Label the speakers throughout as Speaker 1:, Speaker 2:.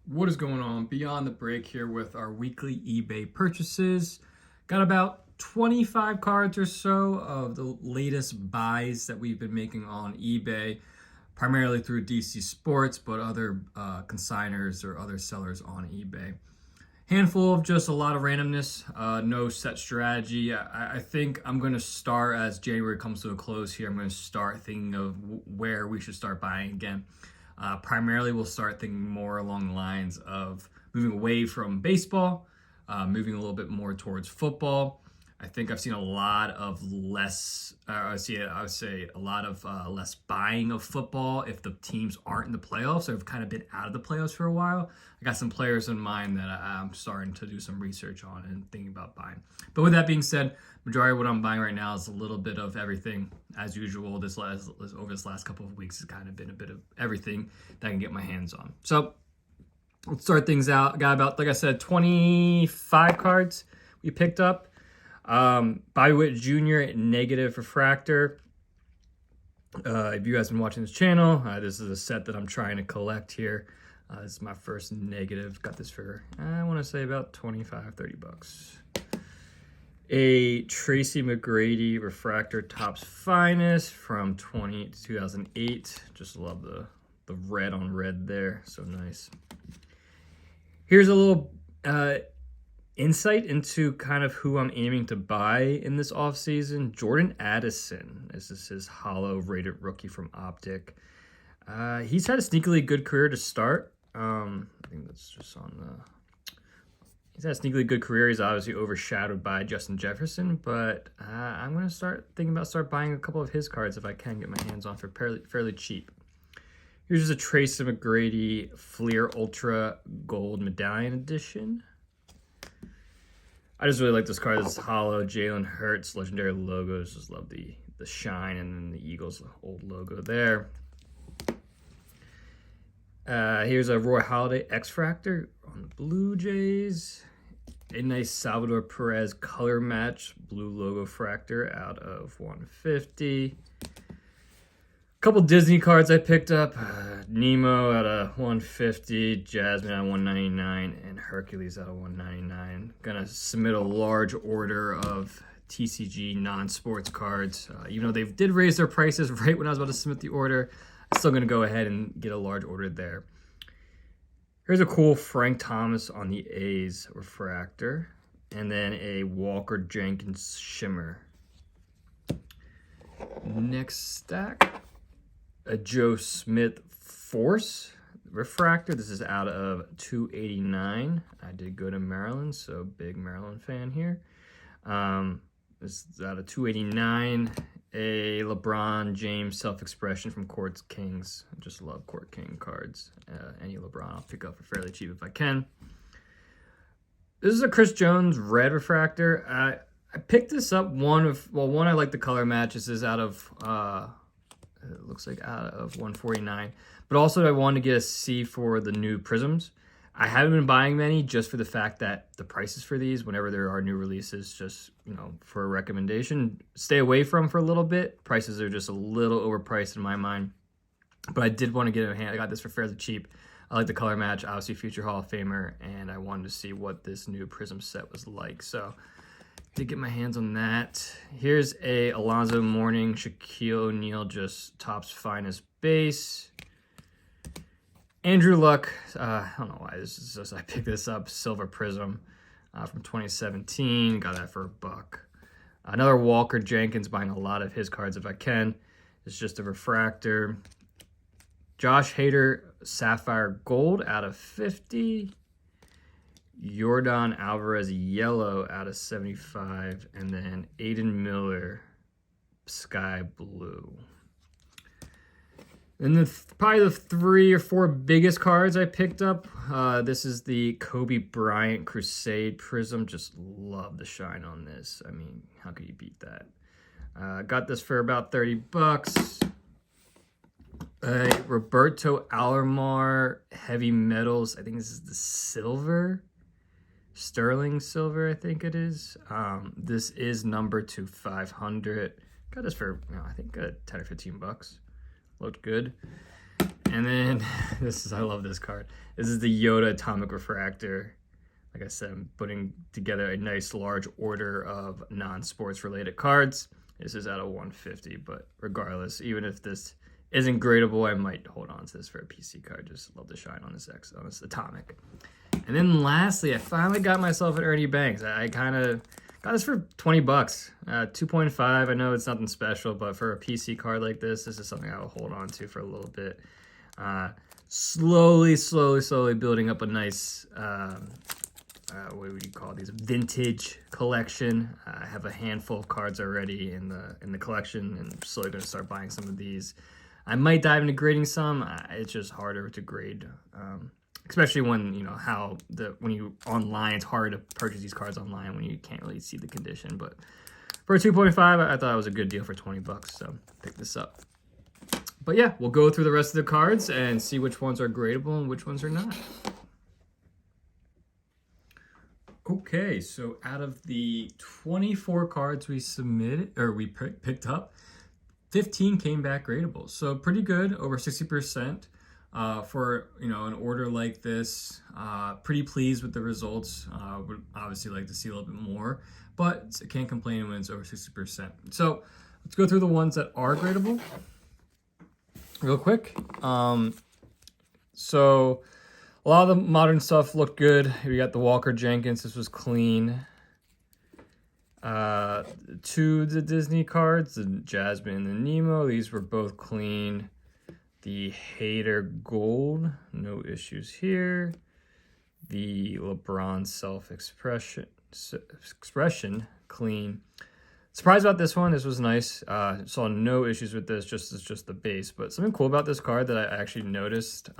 Speaker 1: What is going on? Beyond the break here with our weekly eBay purchases. Got about 25 cards or so of the latest buys that we've been making on eBay, primarily through DC Sports, but other consigners or other sellers on eBay. Handful of just a lot of randomness, no set strategy. I think I'm going to start as January comes to a close here. I'm going to start thinking of where we should start buying again. Primarily, we'll start thinking more along the lines of moving away from baseball, moving a little bit more towards football. I think I've seen a lot of less, I would say a lot of less buying of football if the teams aren't in the playoffs or have kind of been out of the playoffs for a while. I got some players in mind that I'm starting to do some research on and thinking about buying. But with that being said, majority of what I'm buying right now is a little bit of everything. As usual, over this last couple of weeks has kind of been a bit of everything that I can get my hands on. So let's start things out. Got about, like I said, 25 cards we picked up. Bobby Witt Jr. negative refractor. If you guys been watching this channel, this is a set that I'm trying to collect here. This is my first negative. Got this for, I want to say about 25, 30 bucks. A Tracy McGrady refractor Topps Finest from 2008. Just love the red on red there. So nice. Here's a little insight into kind of who I'm aiming to buy in this offseason. Jordan Addison. This is his hollow rated rookie from Optic. He's had a sneakily good career to start. I think that's just on the... He's had a sneakily good career. He's obviously overshadowed by Justin Jefferson, but I'm going to start buying a couple of his cards if I can get my hands on for fairly cheap. Here's just a Tracy McGrady Fleer Ultra Gold Medallion Edition. I just really like this card. This is hollow. Jalen Hurts, legendary logos. Just love the shine and then the Eagles old logo there. Here's a Roy Halladay X-Fractor on the Blue Jays. A nice Salvador Perez color match blue logo fractor out of 150. Couple Disney cards I picked up. Nemo out of 150, Jasmine out of 199, and Hercules out of 199. Gonna submit a large order of TCG non-sports cards. Even though they did raise their prices right when I was about to submit the order, I'm still gonna go ahead and get a large order there. Here's a cool Frank Thomas on the A's refractor, and then a Walker Jenkins shimmer. Next stack. A Joe Smith Force refractor. This is out of 289. I did go to Maryland, so big Maryland fan here. This is out of 289. A LeBron James Self-Expression from Court Kings. I just love Court King cards. Any LeBron I'll pick up for fairly cheap if I can. This is a Chris Jones red refractor. I picked this up. One, I like the color match. This is out of... it looks like out of 149, but also I wanted to get a C for the new prisms. I haven't been buying many just for the fact that the prices for these, whenever there are new releases, just, for a recommendation, stay away from for a little bit. Prices are just a little overpriced in my mind, but I did want to get it in hand. I got this for fairly cheap. I like the color match, obviously future Hall of Famer, and I wanted to see what this new prism set was like. So did get my hands on that. Here's a Alonzo Mourning, Shaquille O'Neal, just Topps Finest base. Andrew Luck, I don't know why this is just, I picked this up, Silver Prism from 2017. Got that for $1. Another Walker Jenkins, buying a lot of his cards if I can. It's just a refractor. Josh Hader, Sapphire Gold out of 50. Jordan Alvarez yellow out of 75, and then Aiden Miller sky blue. And probably the 3 or 4 biggest cards I picked up. This is the Kobe Bryant Crusade Prism. Just love the shine on this. I mean, how could you beat that? Got this for about 30 bucks. Roberto Alomar Heavy Metals. I think this is the silver. Sterling silver, I think it is. This is number to 500. Got this for, I think 10 or 15 bucks. Looked good. And then I love this card. This is the Yoda Atomic Refractor. Like I said, I'm putting together a nice large order of non-sports related cards. This is out of 150, but regardless, even if this isn't gradable, I might hold on to this for a PC card. Just love the shine on this Atomic. And then lastly, I finally got myself an Ernie Banks. I kind of got this for 20 bucks, 2.5. I know it's nothing special, but for a PC card like this is something I will hold on to for a little bit. Slowly building up a nice, what would you call these? Vintage collection. I have a handful of cards already in the collection, and I'm slowly going to start buying some of these. I might dive into grading some. It's just harder to grade, especially when when you online, it's hard to purchase these cards online when you can't really see the condition. But for a 2.5, I thought it was a good deal for 20 bucks, so pick this up. But yeah, we'll go through the rest of the cards and see which ones are gradable and which ones are not. Okay, so out of the 24 cards we picked up, 15 came back gradable. So pretty good, over 60%. For an order like this, pretty pleased with the results. Would obviously like to see a little bit more, but I can't complain when it's over 60%. So let's go through the ones that are gradable real quick. So a lot of the modern stuff looked good. We got the Walker Jenkins. This was clean. Two the Disney cards, the Jasmine and the Nemo. These were both clean. The Hater Gold, no issues here. The LeBron Self-Expression, clean. Surprised about this one. This was nice. Saw no issues with this. Just the base. But something cool about this card that I actually noticed.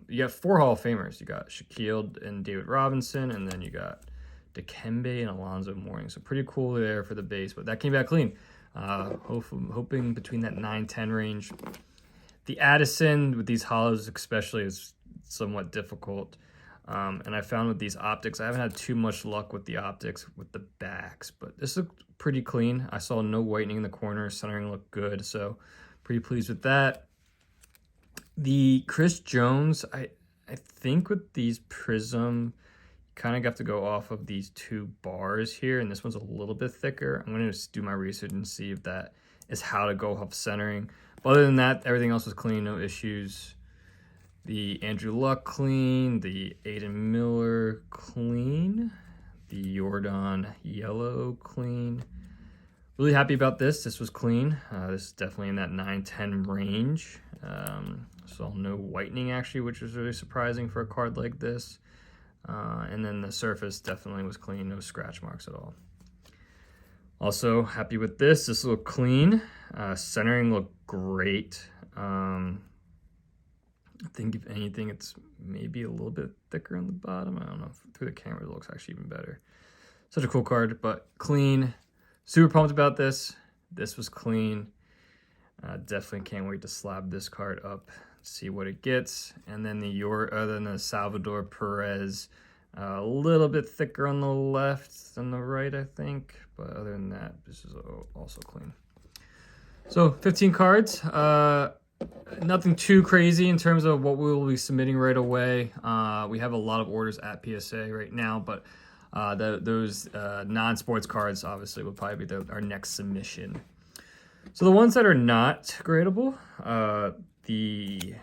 Speaker 1: You got 4 Hall of Famers. You got Shaquille and David Robinson, and then you got Dikembe and Alonzo Mourning. So pretty cool there for the base. But that came back clean. Hoping between that 9-10 range. The Addison with these hollows especially is somewhat difficult. And I found with these optics, I haven't had too much luck with the optics with the backs, but this looked pretty clean. I saw no whitening in the corner, centering looked good, so pretty pleased with that. The Chris Jones, I think with these Prism, you kind of have to go off of these 2 bars here, and this one's a little bit thicker. I'm going to just do my research and see if that is how to go off centering. But other than that, everything else was clean, no issues. The Andrew Luck clean, the Aiden Miller clean, the Jordan Yellow clean. Really happy about this. This was clean. This is definitely in that 9-10 range. Saw no whitening actually, which was really surprising for a card like this. And then the surface definitely was clean, no scratch marks at all. Also happy with this. This looked clean. Centering looked great. I think if anything, it's maybe a little bit thicker on the bottom. I don't know. Through the camera, it looks actually even better. Such a cool card, but clean. Super pumped about this. This was clean. Definitely can't wait to slab this card up, see what it gets. And then the Salvador Perez, a little bit thicker on the left than the right, I think. But other than that, this is also clean. So 15 cards. Nothing too crazy in terms of what we will be submitting right away. We have a lot of orders at PSA right now, but those non-sports cards obviously will probably be our next submission. So the ones that are not gradable, the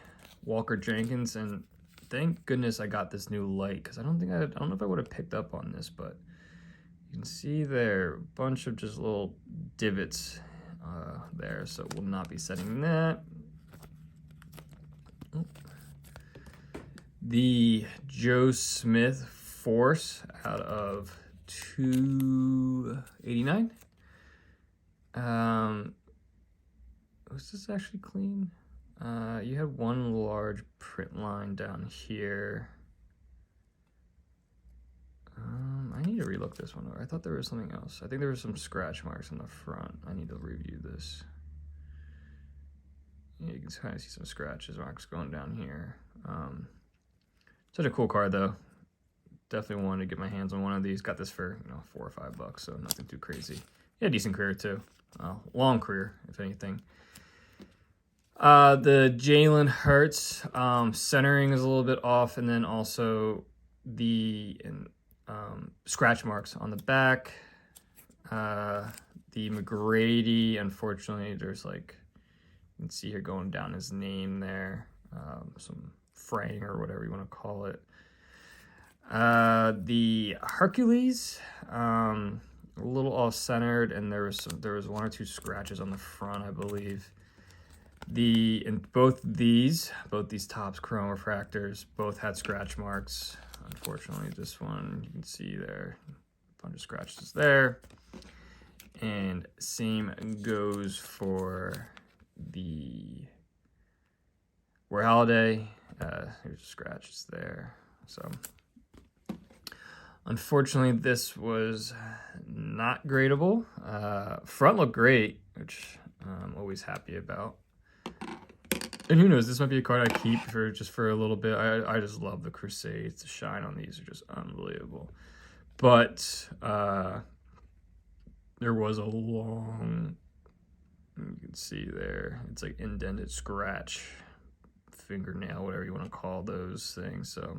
Speaker 1: Walker Jenkins, and thank goodness I got this new light, because I don't know if I would have picked up on this, but you can see there a bunch of just little divots there, so we'll not be setting that. The Joe Smith Force out of 289. Was this actually clean? You had one large print line down here. I need to relook this one over. I thought there was something else. I think there was some scratch marks in the front. I need to review this. Yeah, you can kind of see some scratches marks going down here. Such a cool card though. Definitely wanted to get my hands on one of these. Got this for $4 or $5, so nothing too crazy. Yeah, decent career too. Long career, if anything. The Jalen Hurts centering is a little bit off, and then also the scratch marks on the back. The McGrady, unfortunately, there's like, you can see here going down his name there, some fraying or whatever you want to call it. The Hercules, a little off-centered, and there was one or two scratches on the front, I believe. Both these Topps Chrome refractors both had scratch marks. Unfortunately, this one, you can see there, a bunch of scratches there. And same goes for the Ware Holiday. There's scratches there. So unfortunately, this was not gradable. Front looked great, which I'm always happy about. And who knows, this might be a card I keep for a little bit. I just love the Crusades. The shine on these are just unbelievable. But there was a long, you can see there, it's like indented scratch, fingernail, whatever you want to call those things. So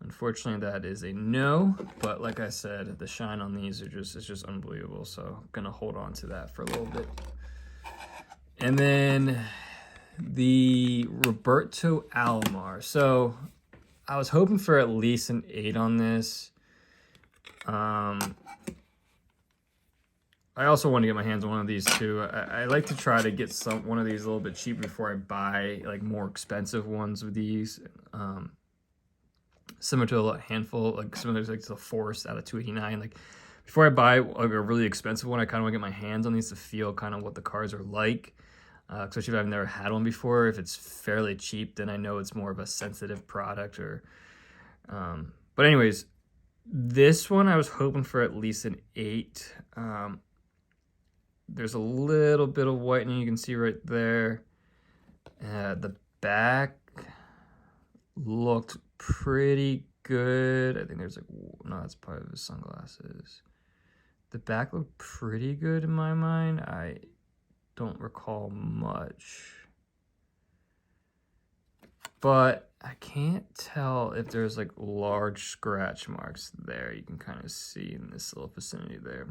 Speaker 1: unfortunately that is a no, but like I said, the shine on these it's just unbelievable. So I'm gonna hold on to that for a little bit. And then the Roberto Alomar. So I was hoping for at least an 8 on this. I also want to get my hands on one of these too. I like to try to get one of these a little bit cheap before I buy like more expensive ones of these. Similar to a handful, like similar to the Force out of 289. Like before I buy like a really expensive one, I kind of want to get my hands on these to feel kind of what the cards are like. Especially if I've never had one before. If it's fairly cheap, then I know it's more of a sensitive product. But anyways, this one I was hoping for at least an 8. There's a little bit of whitening you can see right there. The back looked pretty good. I think there's like, no, that's part of his sunglasses. The back looked pretty good in my mind. I don't recall much, but I can't tell if there's like large scratch marks there. You can kind of see in this little vicinity there.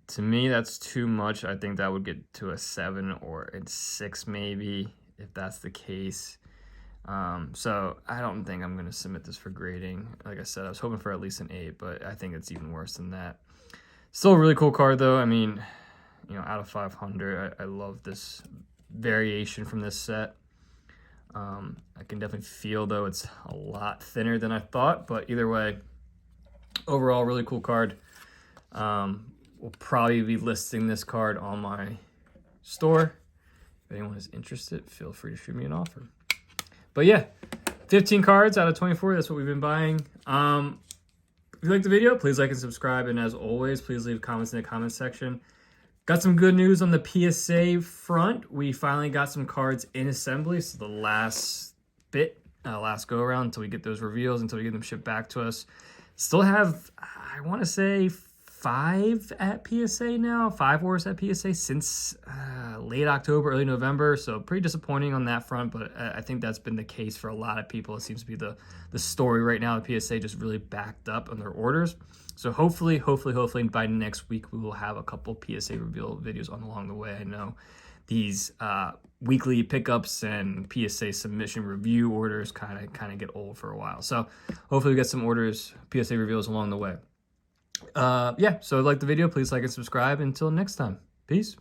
Speaker 1: To me, that's too much. I think that would get to a 7 or a 6 maybe, if that's the case. So I don't think I'm going to submit this for grading. Like I said, I was hoping for at least an 8, but I think it's even worse than that. Still a really cool card though. I mean, you know, out of 500, I love this variation from this set. I can definitely feel though it's a lot thinner than I thought, but either way, overall really cool card. We'll probably be listing this card on my store. If anyone is interested, feel free to shoot me an offer. But yeah, 15 cards out of 24. That's what we've been buying. If you liked the video, please like and subscribe. And as always, please leave comments in the comment section. Got some good news on the PSA front. We finally got some cards in assembly. So the last go around until we get those reveals, until we get them shipped back to us. Still have, I want to say, 5 at PSA now, 5 orders at PSA since late October, early November. So pretty disappointing on that front, but I think that's been the case for a lot of people. It seems to be the story right now. The PSA just really backed up on their orders. So hopefully by next week, we will have a couple PSA reveal videos along the way. I know these weekly pickups and PSA submission review orders kind of get old for a while. So hopefully we get some orders, PSA reveals along the way. Yeah, so if you like the video, please like and subscribe. Until next time, peace.